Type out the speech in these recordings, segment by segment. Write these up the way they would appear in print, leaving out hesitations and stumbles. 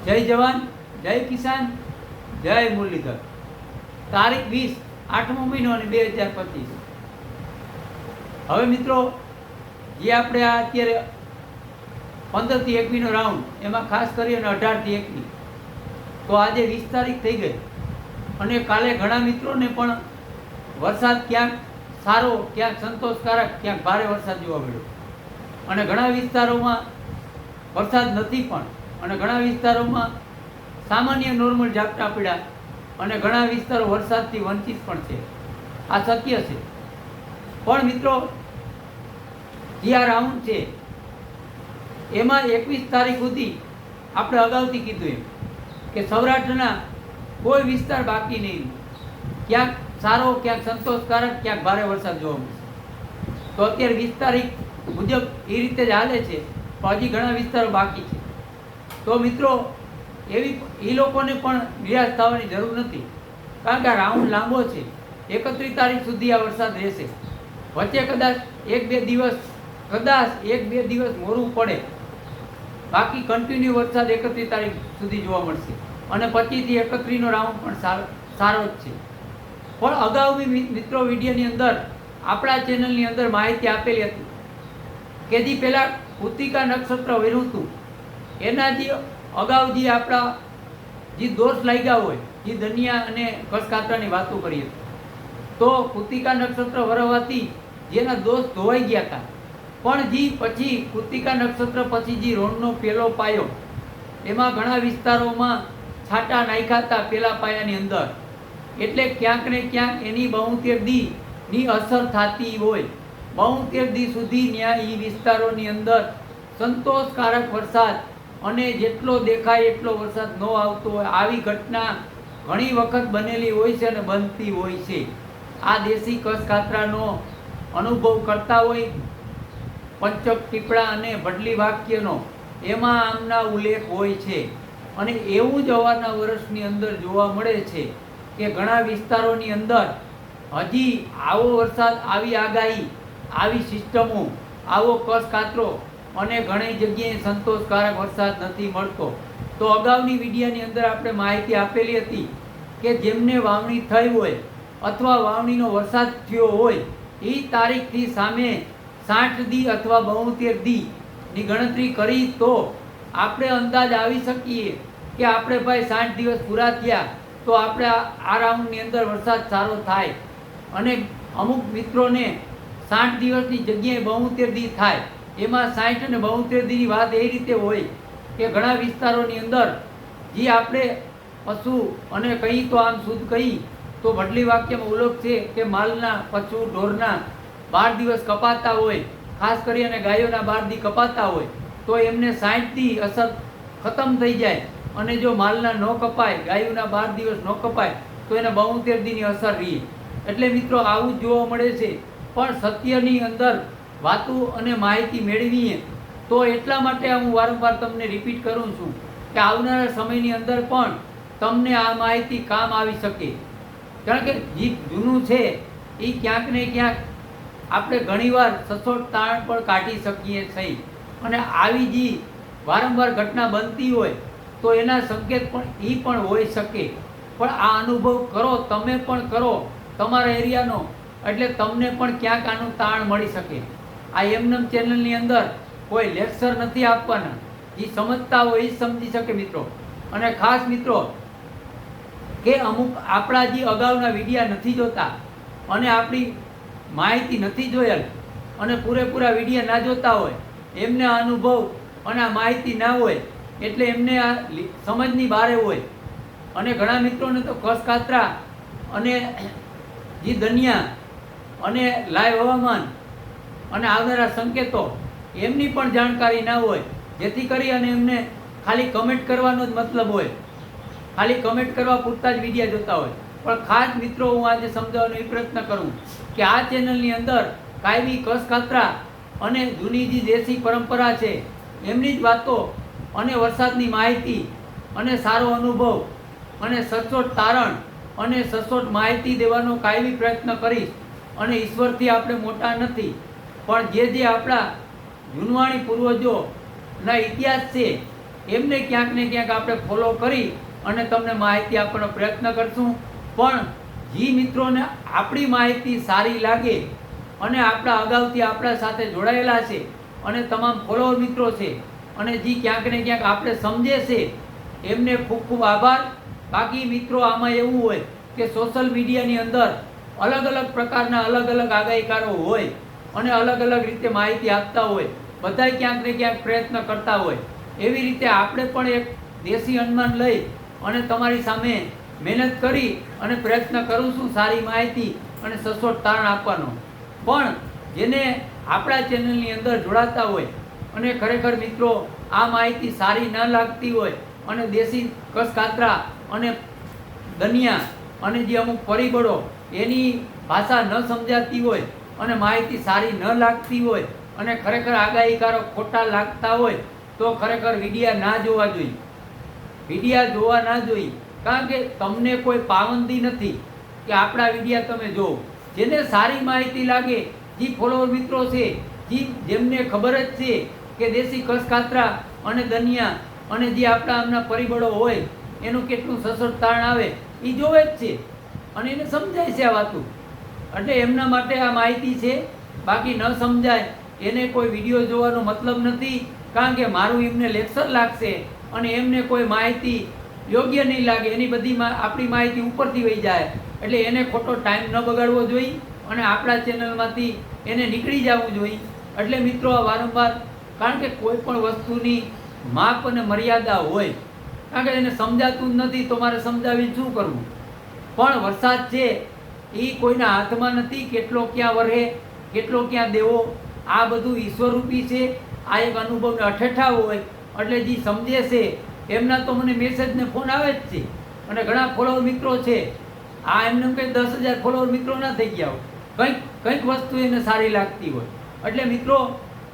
જય જવાન, જય કિસાન, જય મુરલીધર. તારીખ 20 8મો મહિનો અને 2025. હવે મિત્રો, જે આપણે આ અત્યારે 15 થી 21નો રાઉન્ડ, એમાં ખાસ કરીને 18 થી 21, તો આજે 20 તારીખ થઈ ગઈ અને કાલે ઘણા મિત્રોને પણ વરસાદ ક્યાંક સારો, ક્યાંક સંતોષકારક, ક્યાંક ભારે વરસાદ જોવા મળ્યો અને ઘણા વિસ્તારોમાં વરસાદ નથી પણ, અને ઘણા વિસ્તારોમાં સામાન્ય નોર્મલ ઝાપટા પડ્યા અને ઘણા વિસ્તારો વરસાદથી વંચિત પણ છે. આ સત્ય છે. પણ મિત્રો, જે આ રાઉન્ડ છે એમાં 21 તારીખ સુધી આપણે અગાઉથી કીધું એમ કે સૌરાષ્ટ્રના કોઈ વિસ્તાર બાકી નહીં, ક્યાંક સારો, ક્યાંક સંતોષકારક, ક્યાંક ભારે વરસાદ જોવા મળશે. તો અત્યારે 20 તારીખ મુજબ એ રીતે જ હાલે છે, પણ હજી ઘણા વિસ્તારો બાકી છે. તો મિત્રો, એ લોકોને પણ નિરાશ થવાની જરૂર નથી, કારણ કે આ રાઉન્ડ લાંબો છે. 31 તારીખ સુધી આ વરસાદ રહેશે. વચ્ચે કદાચ 1-2 દિવસ મોડું પડે, બાકી કન્ટિન્યુ વરસાદ 31 તારીખ સુધી જોવા મળશે અને 25 થી 31નો રાઉન્ડ પણ સારો જ છે. પણ અગાઉ બી મિત્રો વિડીયોની અંદર, આપણા ચેનલની અંદર માહિતી આપેલી હતી કે જે પહેલાં કૃતિકા નક્ષત્ર વેરું હતું એના જે અગાઉ જે આપણા જે દોષ લાગ્યા હોય, જે દનિયા અને કસકાતરાની વાતો કરી હતી, તો કૃતિકા નક્ષત્ર વરવાથી જેના દોષ ધોવાઈ ગયા હતા. પણ જે પછી કૃતિકા નક્ષત્ર પછી જે રોણનો પહેલો પાયો, એમાં ઘણા વિસ્તારોમાં છાંટા નાખ્યા હતા પહેલા પાયાની અંદર, એટલે ક્યાંક ને ક્યાંક એની 72 દીની અસર થતી હોય. 72 દી સુધી ન્યાય એ વિસ્તારોની અંદર સંતોષકારક વરસાદ અને જેટલો દેખાય એટલો વરસાદ ન આવતો હોય, આવી ઘટના ઘણી વખત બનેલી હોય છે અને બનતી હોય છે. આ દેશી કસકાતરાનો અનુભવ કરતા હોય, પંચક ટીપડા અને ભડલી વાક્યનો એમાં આમના ઉલ્લેખ હોય છે. અને એવું જ અવારના વર્ષની અંદર જોવા મળે છે કે ઘણા વિસ્તારોની અંદર હજી આવો વરસાદ, આવી આગાહી, આવી સિસ્ટમો, આવો કસકાતરો અને ઘણી જગ્યાએ સંતોષકારક વરસાદ નથી મળતો. તો અગાઉની વિડીયોની અંદર આપણે માહિતી આપેલી હતી કે જેમને વાવણી થઈ હોય અથવા વાવણીનો વરસાદ થયો હોય, એ તારીખથી સામે 60 દી અથવા 72 દીની ગણતરી કરી તો આપણે અંદાજ આવી શકીએ કે આપણે ભાઈ 60 દિવસ પૂરા થયા તો આપણે આ રાઉન્ડની અંદર વરસાદ સારો થાય. અને અમુક મિત્રોને 60 દિવસની જગ્યાએ 72 દી થાય. એમાં 60 અને 72 દીની વાત એ રીતે હોય કે ઘણા વિસ્તારોની અંદર જે આપણે પશુ અને કહી તો આમ શુદ્ધ કહી તો ભડલી વાક્યમાં ઉલ્લેખ છે કે માલના, પશુ, ઢોરના 12 દિવસ કપાતા હોય, ખાસ કરીને ગાયોના 12 દી કપાતા હોય, તો એમને 60 દી અસર ખતમ થઈ જાય. અને જો માલના ન કપાય, ગાયોના 12 દિવસ ન કપાય, તો એને 72 દીની અસર રહી. એટલે મિત્રો, આવું જ જોવા મળે છે. પણ સત્યની અંદર વાતો અને માહિતી મેળવીએ તો એટલા માટે હું વારંવાર તમને રિપીટ કરું છું કે આવનારા સમયની અંદર પણ તમને આ માહિતી કામ આવી શકે. કારણ કે જે જૂનું છે એ ક્યાંક ને ક્યાંક આપણે ઘણીવાર સચોટ તારણ પણ કાઢી શકીએ છીએ. અને આવી જે વારંવાર ઘટના બનતી હોય તો એના સંકેત પણ એ પણ હોઈ શકે. પણ આ અનુભવ કરો, તમે પણ કરો તમારા એરિયાનો, એટલે તમને પણ ક્યાંક આનું તાણ મળી શકે. આ એમનેમ ચેનલની અંદર કોઈ લેક્ચર નથી આપવાના, જે સમજતા હોય એ સમજી શકે મિત્રો. અને ખાસ મિત્રો, કે અમુક આપણા જે અગાઉના વિડીયા નથી જોતા અને આપણી માહિતી નથી જોયેલ અને પૂરેપૂરા વિડીયા ના જોતા હોય, એમને આ અનુભવ અને આ માહિતી ના હોય, એટલે એમને આ સમજની બહાર હોય. અને ઘણા મિત્રોને તો કસકાતરા અને જે દનિયા અને લાઈવ હવામાન અને આવનારા સંકેતો એમની પણ જાણકારી ના હોય, જેથી કરી અને એમને ખાલી કમેન્ટ કરવાનો જ મતલબ હોય, ખાલી કમેન્ટ કરવા પૂરતા જ વિડીયા જોતા હોય. પણ ખાસ મિત્રો, હું આજે સમજાવવાનો એ પ્રયત્ન કરું કે આ ચેનલની અંદર કાયમી કસકાતરા અને જૂની જે દેશી પરંપરા છે એમની જ વાતો અને વરસાદની માહિતી અને સારો અનુભવ અને સચોટ તારણ અને સચોટ માહિતી દેવાનો કાયમી પ્રયત્ન કરીશ. અને ઈશ્વરથી આપણે મોટા નથી, પણ જે આપણા જૂનવાણી પૂર્વજોના ઇતિહાસ છે એમને ક્યાંક ને ક્યાંક આપણે ફોલો કરી અને તમને માહિતી આપવાનો પ્રયત્ન કરશું. પણ જે મિત્રોને આપણી માહિતી સારી લાગે અને આપણા અગાઉથી આપણા સાથે જોડાયેલા છે અને તમામ ફોલોવર મિત્રો છે અને જે ક્યાંક ને ક્યાંક આપણે સમજે છે એમને ખૂબ ખૂબ આભાર. બાકી મિત્રો આમાં એવું હોય કે સોશિયલ મીડિયાની અંદર અલગ અલગ પ્રકારના અલગ અલગ આગાહીકારો હોય અને અલગ અલગ રીતે માહિતી આપતા હોય, બધા ક્યાંક ને ક્યાંક પ્રયત્ન કરતા હોય. એવી રીતે આપણે પણ એક દેશી અનુમાન લઈ અને તમારી સામે મહેનત કરી અને પ્રયત્ન કરું છું સારી માહિતી અને સચોટ તારણ આપવાનો. પણ જેને આપણા ચેનલની અંદર જોડાતા હોય અને ખરેખર મિત્રો આ માહિતી સારી ન લાગતી હોય અને દેશી કસકાતરા અને દનિયા અને જે અમુક પરિબળો એની ભાષા ન સમજાતી હોય અને માહિતી સારી ન લાગતી હોય અને ખરેખર આગાહીકારો ખોટા લાગતા હોય તો ખરેખર વિડીયા ના જોવા જોઈએ. વિડીયા જોવા ના જોઈએ, કારણ કે તમને કોઈ પાબંદી નથી કે આપણા વિડીયા તમે જુઓ. જેને સારી માહિતી લાગે, જે ફોલોવર મિત્રો છે, જેમને ખબર જ છે કે દેશી કસકાતરા અને દનિયા અને જે આપણા આમના પરિબળો હોય એનું કેટલું સચોટ તારણ આવે એ જોવે જ છે અને એને સમજાય છે આ વાતું. એટલે એમના માટે આ માહિતી છે. બાકી ન સમજાય એને કોઈ વિડીયો જોવાનો મતલબ નથી, કારણ કે મારું એમને લેક્ચર લાગશે અને એમને કોઈ માહિતી યોગ્ય નહીં લાગે. એની બધી આપણી માહિતી ઉપરથી વહી જાય એટલે એને ખોટો ટાઈમ ન બગાડવો જોઈએ અને આપણા ચેનલમાંથી એને નીકળી જવું જોઈએ. એટલે મિત્રો આ વારંવાર, કારણ કે કોઈ પણ વસ્તુની માપ અને મર્યાદા હોય, કારણ કે એને સમજાતું જ નથી તો મારે સમજાવીને શું કરવું. પણ વરસાદ છે એ કોઈના હાથમાં નથી, કેટલો ક્યાં વરહે કેટલો ક્યાં દેવો, આ બધું ઈશ્વરરૂપી છે. આ એક અનુભવને અઠેઠા હોય એટલે જે સમજે છે એમના તો મને મેસેજ ને ફોન આવે જ છે. અને ઘણા ફોલોવર મિત્રો છે, આ એમને કંઈ 10,000 ફોલોવર મિત્રો ના થઈ ગયા હોય, કંઈક વસ્તુ એને સારી લાગતી હોય. એટલે મિત્રો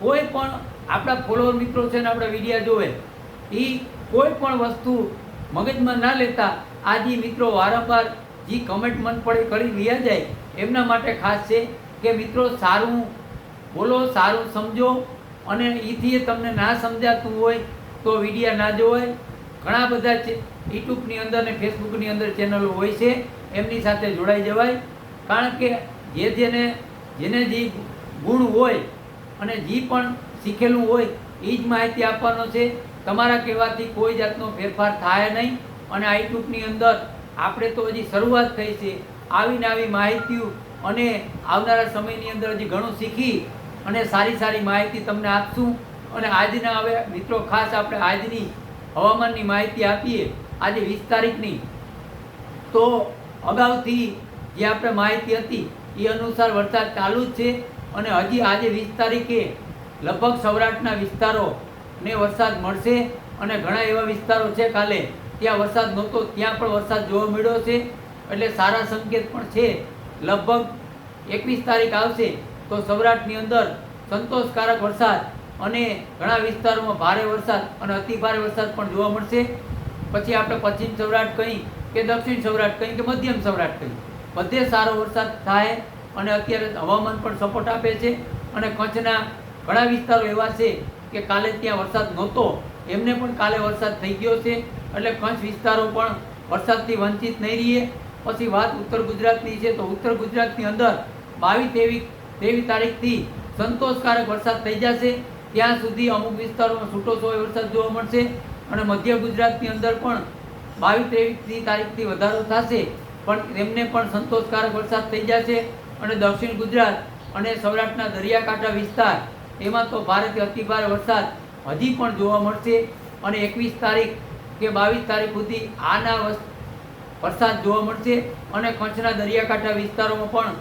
કોઈ પણ આપણા ફોલોવર મિત્રો છે ને આપણા વિડીયા જોવે એ કોઈ પણ વસ્તુ મગજમાં ના લેતા આ જે મિત્રો વારંવાર જે કમેન્ટ મન પડે કરી રહ્યા જાય એમના માટે ખાસ છે કે મિત્રો સારું બોલો, સારું સમજો અને એથી તમને ના સમજાતું હોય તો વિડીયા ના જોવાય. ઘણા બધા યુટ્યુબની અંદર ને ફેસબુકની અંદર ચેનલો હોય છે, એમની સાથે જોડાઈ જવાય. કારણ કે જેને જે ગુણ હોય અને જે પણ શીખેલું હોય એ જ માહિતી આપવાનો છે. તમારા કહેવાથી કોઈ જાતનો ફેરફાર થાય નહીં. અને આ યુટ્યુબની અંદર આપણે તો હજી શરૂઆત થઈ છે. આવીને આવી માહિતીઓ અને આવનારા સમયની અંદર હજી ઘણું શીખી અને સારી સારી માહિતી તમને આપશું. અને આજના હવે મિત્રો ખાસ આપણે આજની હવામાનની માહિતી આપીએ. આજે 20 તારીખની, તો અગાઉથી જે આપણે માહિતી હતી એ અનુસાર વરસાદ ચાલુ જ છે અને હજી આજે 20 તારીખે લગભગ સૌરાષ્ટ્રના વિસ્તારોને વરસાદ મળશે અને ઘણા એવા વિસ્તારો છે કાલે ત્યાં વરસાદ નહોતો, ત્યાં પણ વરસાદ જોવા મળ્યો છે. એટલે સારા સંકેત પણ છે. લગભગ 21 તારીખ આવશે તો સૌરાષ્ટ્રની અંદર સંતોષકારક વરસાદ અને ઘણા વિસ્તારોમાં ભારે વરસાદ અને અતિ ભારે વરસાદ પણ જોવા મળશે. પછી આપણે પશ્ચિમ સૌરાષ્ટ્ર કહી કે દક્ષિણ સૌરાષ્ટ્ર કહી કે મધ્યમ સૌરાષ્ટ્ર કહી, બધે સારો વરસાદ થાય અને અત્યારે હવામાન પણ સપોર્ટ આપે છે. અને કચ્છના ઘણા વિસ્તારો એવા છે કે કાલે ત્યાં વરસાદ નહોતો, એમને પણ કાલે વરસાદ થઈ ગયો છે. એટલે કચ્છ વિસ્તારો પણ વરસાદથી વંચિત નહીં રહીએ. પછી વાત ઉત્તર ગુજરાતની છે તો ઉત્તર ગુજરાતની અંદર 22-23 તારીખથી સંતોષકારક વરસાદ થઈ જશે. ત્યાં સુધી અમુક વિસ્તારોમાં છૂટો છવાયો વરસાદ જોવા મળશે. અને મધ્ય ગુજરાતની અંદર પણ 22-23 તારીખથી વધારો થશે, પણ એમને પણ સંતોષકારક વરસાદ થઈ જશે. અને દક્ષિણ ગુજરાત અને સૌરાષ્ટ્રના દરિયાકાંઠા વિસ્તાર એમાં તો ભારેથી અતિ ભારે વરસાદ હજી પણ જોવા મળશે. અને 21 તારીખ કે 22 તારીખ સુધી આના વરસાદ જોવા મળશે. અને કચ્છના દરિયાકાંઠા વિસ્તારોમાં પણ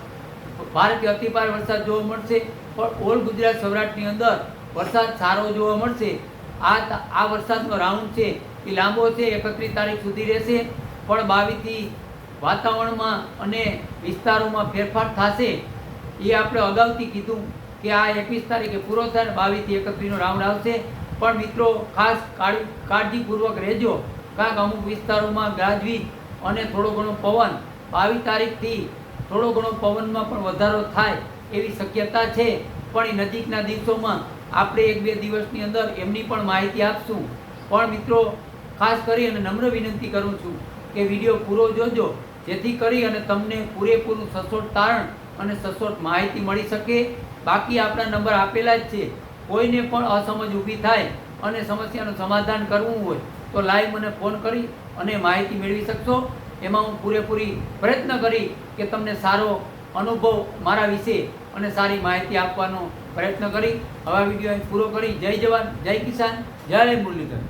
ભારેથી અતિ ભારે વરસાદ જોવા મળશે. પણ ઓલ ગુજરાત સૌરાષ્ટ્રની અંદર વરસાદ સારો જોવા મળશે. આ વરસાદનો રાઉન્ડ છે એ લાંબો છે, 31 તારીખ સુધી રહેશે. પણ 22થી વાતાવરણમાં અને વિસ્તારોમાં ફેરફાર થશે. એ આપણે અગાઉથી કીધું કે આ 21 તારીખે પૂરો થાય, 22થી 31નો રાઉન્ડ આવશે. પણ મિત્રો ખાસ કાળજીપૂર્વક રહેજો, કારણ કે અમુક વિસ્તારોમાં ગાજવીજ અને થોડો ઘણો પવન 22 તારીખથી થોડો ઘણો પવનમાં પણ વધારો થાય એવી શક્યતા છે. પણ એ નજીકના દિવસોમાં આપણે 1-2 દિવસની અંદર એમની પણ માહિતી આપશું. પણ મિત્રો ખાસ કરી અને નમ્ર વિનંતી કરું છું કે વિડીયો પૂરો જોજો, જેથી કરી અને તમને પૂરેપૂરું સચોટ તારણ અને સચોટ માહિતી મળી શકે. બાકી આપણા નંબર આપેલા જ છે. કોઈને પણ અસમજ ઊભી થાય અને સમસ્યાનું સમાધાન કરવું હોય તો લાઈવ મને ફોન કરી અને માહિતી મેળવી શકશો. એમાં હું પૂરેપૂરી પ્રયત્ન કરી કે તમને સારો અનુભવ મારા વિશે અને સારી માહિતી આપવાનો પ્રયત્ન કરી. હવે વિડીયો અહીં પૂરો કરી. જય જવાન, જય કિસાન, જય મુરલીધર.